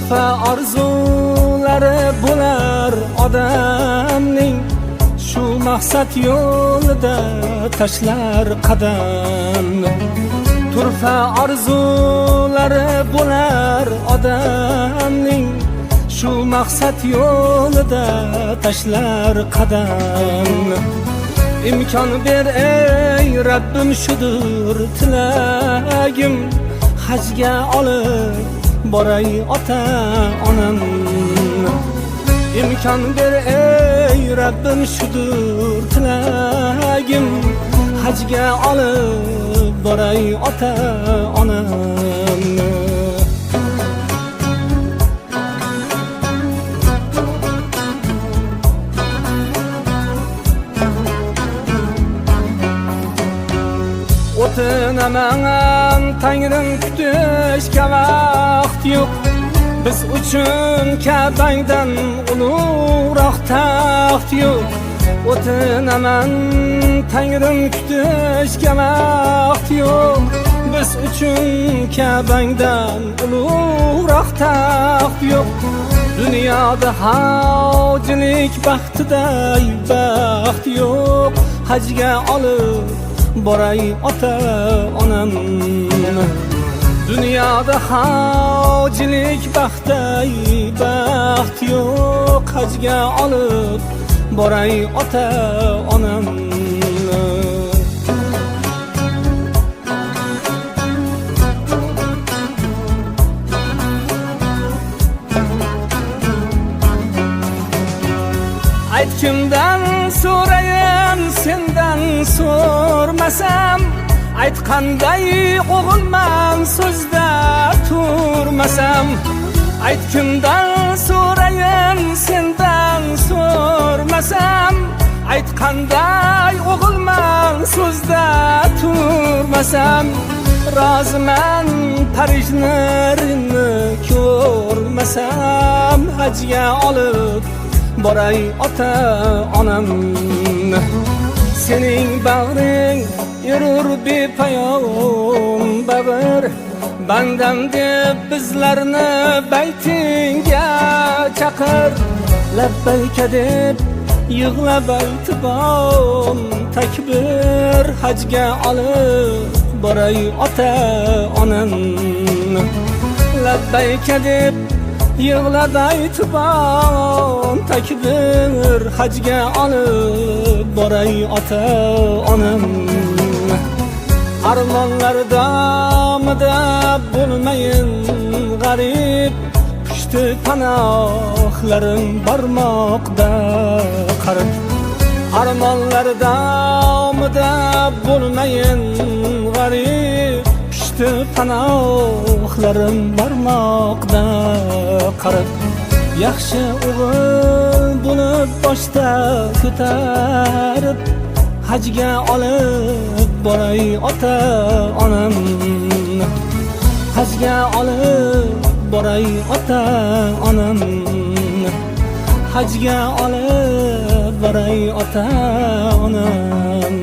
turfa orzulari bo'lar odamning, shu maqsad yo'lida tashlar qadam. Turfa orzulari bo'lar odamning, shu maqsad yo'lida tashlar qadam. İmkan ber ey Rabbim, şudur tilagim, hajga olib boray ota onam. İmkan ber ey Rabbim, şudur tilagim, hajga olib boray ota onam. O'tinaman Tangrim kutishga vaqt yo'q, biz uchun Ka'bangdan ulug'roq taxt yo'q. O'tinaman Tangrim kutishga vaqt yo'q, biz uchun Ka'bangdan ulug'roq taxt yo'q. Dunyoda hojilik baxtiday baxt yo'q, hajga olib boray ota onam. Dunyoda hojilik baxtday baxt yo'q, hajga olib boray ota onam. Aytgimdan so'rayin, sendan so'rmasam, aytqanday o'g'ilman, so'zda turmasam. Aytgimdan so'rayin, sendan so'rmasam, aytqanday o'g'ilman, so'zda turmasam. Roziman Parijlarini ko'rmasam, hajga olib boray ota onam. Sening bag'ring yurur bepoyon bag'ir, bandam deb bizlarni baytingga chaqir. Labbayka deb yig'lab aytibon takbir, hajga olib boray ota onam. Labbayka deb yig'lab aytibon takbir, hajga olib boray ota onam. Armonlar damida bo'lmayin g'arib, pushti panohlarim barmoqda qarib. Armonlar damida bo'lmayin g'arib, pushti panohlarim barmoqda qarib. Yaxshi o'g'il bo'lib boshda ko'tarib, hajga olib boray ota onam. Hajga olib boray ota onam. Hajga olib boray ota onam.